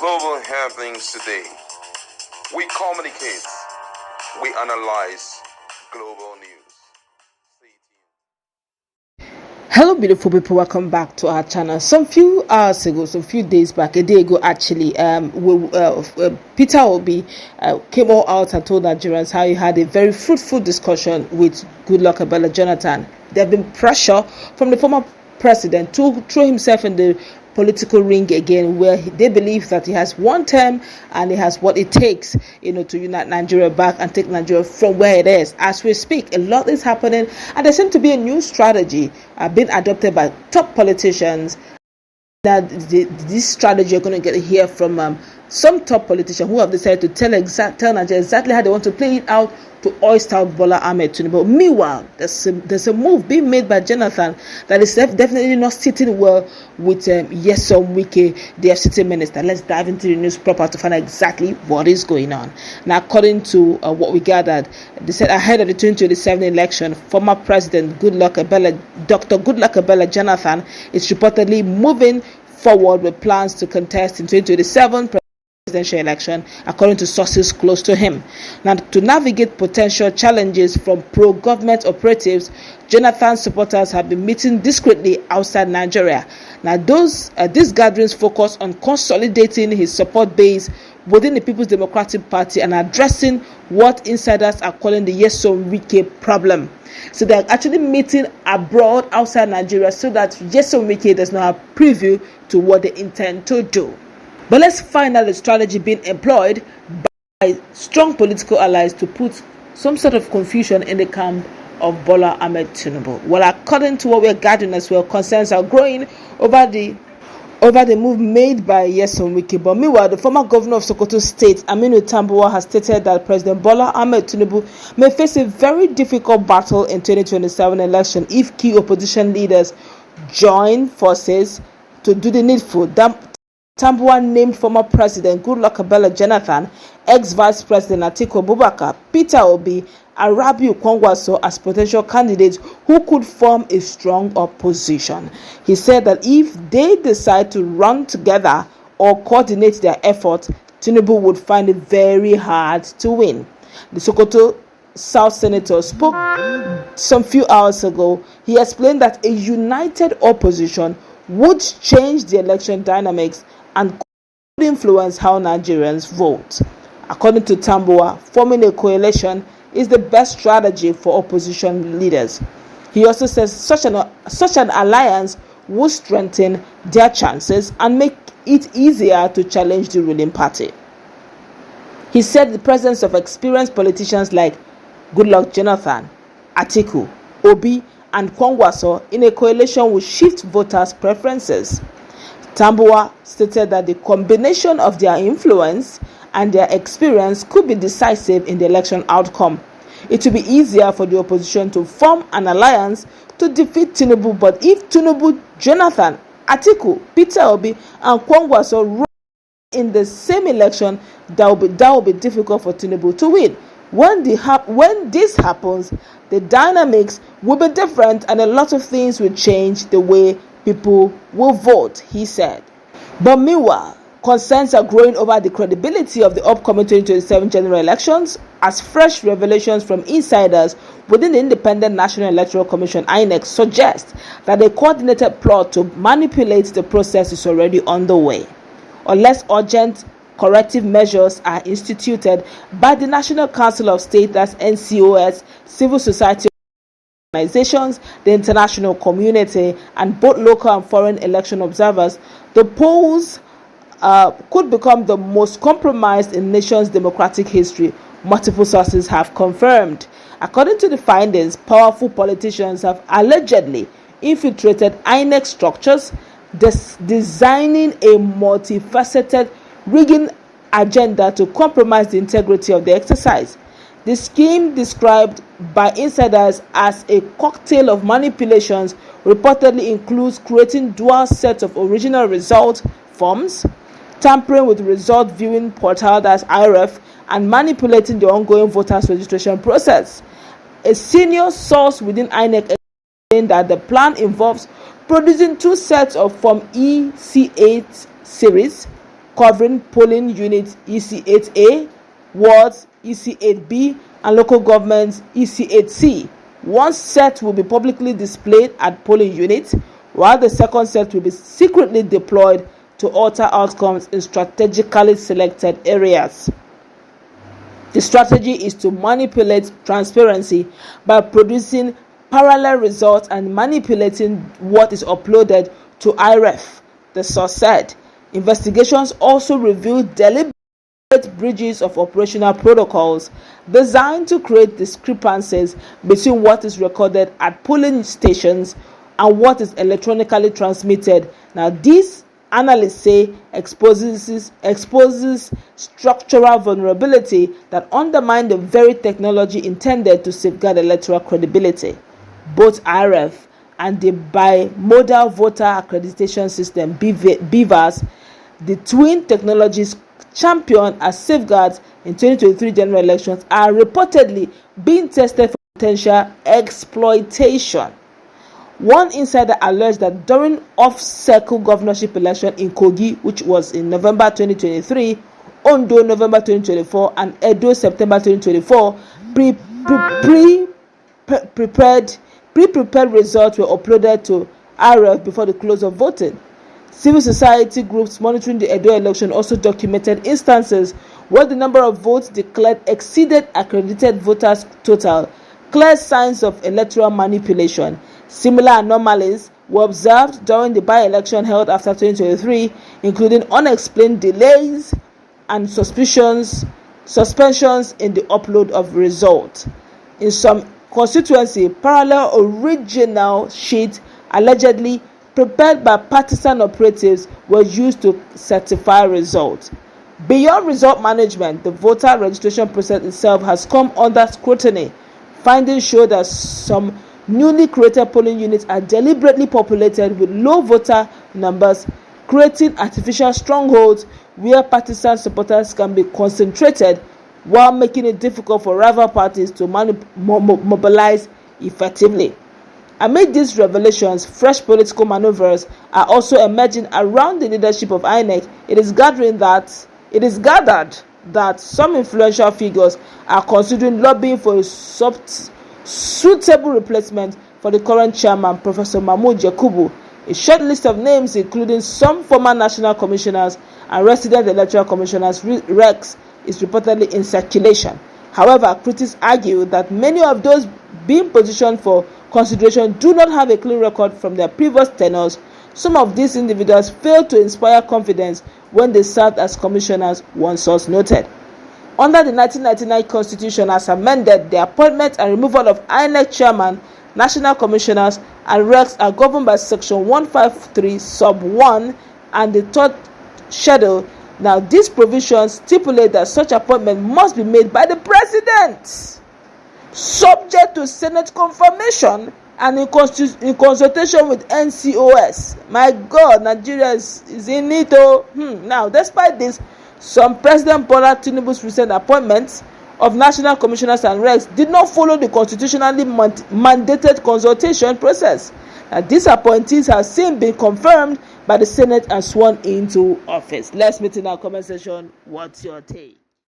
global happenings today. We communicate, we analyze global news. Hello beautiful people, welcome back to our channel. Some few days back, a day ago actually, PeterObi came all out and told Nigerians how he had a very fruitful discussion with Goodluck Jonathan. There have been pressure from the former president to throw himself in the political ring again, where they believe that he has one term and he has what it takes, to unite Nigeria back and take Nigeria from where it is. As we speak, a lot is happening, and there seems to be a new strategy being adopted by top politicians. That this strategy you're going to hear from some top politicians who have decided to tell Nigeria exactly how they want to play it out to oyster out Bola Ahmed Tinubu. Meanwhile, there's a move being made by Jonathan that is definitely not sitting well with Nyesom Wike, the FCT minister. Let's dive into the news proper to find out exactly what is going on. Now, according to what we gathered, they said ahead of the 2027 election, former President Dr. Goodluck Jonathan is reportedly moving forward with plans to contest in 2027 presidential election, according to sources close to him. Now, to navigate potential challenges from pro-government operatives, Jonathan's supporters have been meeting discreetly outside Nigeria. Now, these gatherings focus on consolidating his support base within the People's Democratic Party and addressing what insiders are calling the Nyesom Wike problem. So they're actually meeting abroad outside Nigeria so that Nyesom Wike does not have preview to what they intend to do. But let's find out the strategy being employed by strong political allies to put some sort of confusion in the camp of Bola Ahmed Tinubu. Well, according to what we're gathering as well, concerns are growing over the move made by Nyesom Wike. But meanwhile, the former governor of Sokoto State, Aminu Tambuwal, has stated that President Bola Ahmed Tinubu may face a very difficult battle in 2027 election if key opposition leaders join forces to do the needful. Tambuwal named former President Goodluck Jonathan, ex-Vice President Atiku, PeterObi, and Kwankwaso as potential candidates who could form a strong opposition. He said that if they decide to run together or coordinate their efforts, Tinubu would find it very hard to win. The Sokoto South Senator spoke some few hours ago. He explained that a united opposition would change the election dynamics and could influence how Nigerians vote. According to Tambuwal, forming a coalition is the best strategy for opposition leaders. He also says such an alliance would strengthen their chances and make it easier to challenge the ruling party. He said the presence of experienced politicians like Goodluck Jonathan, Atiku, Obi, and Kwankwaso in a coalition will shift voters' preferences. Tambuwal stated that the combination of their influence and their experience could be decisive in the election outcome. It will be easier for the opposition to form an alliance to defeat Tinubu, but if Tinubu, Jonathan, Atiku, PeterObi, and Kwankwaso run in the same election, that will be difficult for Tinubu to win. When this happens, the dynamics will be different and a lot of things will change the way people will vote, he said. But meanwhile, concerns are growing over the credibility of the upcoming 2027 general elections as fresh revelations from insiders within the Independent National Electoral Commission (INEC) suggest that a coordinated plot to manipulate the process is already underway. Unless urgent corrective measures are instituted by the National Council of State, that's NCOS, civil society organizations, the international community, and both local and foreign election observers, the polls could become the most compromised in the nation's democratic history, multiple sources have confirmed. According to the findings, powerful politicians have allegedly infiltrated INEC structures, designing a multifaceted rigging agenda to compromise the integrity of the exercise. The scheme, described by insiders as a cocktail of manipulations, reportedly includes creating dual sets of original result forms, tampering with the result viewing portal, that's IRF, and manipulating the ongoing voters registration process. A senior source within INEC explained that the plan involves producing two sets of Form EC8 series covering polling units EC8A, wards EC8B, and local governments EC8C. One set will be publicly displayed at polling units, while the second set will be secretly deployed to alter outcomes in strategically selected areas. The strategy is to manipulate transparency by producing parallel results and manipulating what is uploaded to IREF, the source said. Investigations also revealed deliberate breaches of operational protocols designed to create discrepancies between what is recorded at polling stations and what is electronically transmitted. Now, these analysts say exposes structural vulnerability that undermine the very technology intended to safeguard electoral credibility. Both IREF and the bimodal voter accreditation system (BVAS), the twin technologies championed as safeguards in 2023 general elections, are reportedly being tested for potential exploitation. One insider alleged that during off-cycle governorship election in Kogi, which was in November 2023, Ondo November 2024, and Edo September 2024, pre-prepared results were uploaded to IREF before the close of voting. Civil society groups monitoring the Edo election also documented instances where the number of votes declared exceeded accredited voters' total, clear signs of electoral manipulation. Similar anomalies were observed during the by-election held after 2023, including unexplained delays and suspensions in the upload of results. In some constituency, parallel original sheets allegedly prepared by partisan operatives were used to certify results. Beyond result management, the voter registration process itself has come under scrutiny. Findings show that some newly created polling units are deliberately populated with low voter numbers, creating artificial strongholds where partisan supporters can be concentrated, while making it difficult for rival parties to mobilize effectively. Amid these revelations, fresh political maneuvers are also emerging around the leadership of INEC. It is gathered that some influential figures are considering lobbying for a suitable replacement for the current chairman, Professor Mahmood Yakubu. A short list of names, including some former national commissioners and resident electoral commissioners, RECs, is reportedly in circulation. However, critics argue that many of those being positioned for consideration do not have a clean record from their previous tenures. Some of these individuals failed to inspire confidence when they served as commissioners, one source noted. Under the 1999 Constitution as amended, the appointment and removal of INEC chairman, national commissioners, and RECs are governed by Section 153, Sub 1, and the third schedule. Now, these provisions stipulate that such appointment must be made by the president, subject to Senate confirmation and in consultation with NCOS. My God, Nigeria is in it. Now, despite this, some President Bola Tinubu's recent appointments of national commissioners and RECs did not follow the constitutionally mandated consultation process. Now, these appointees have since been confirmed by the Senate and sworn into office. Let's meet in our comment section. What's your take?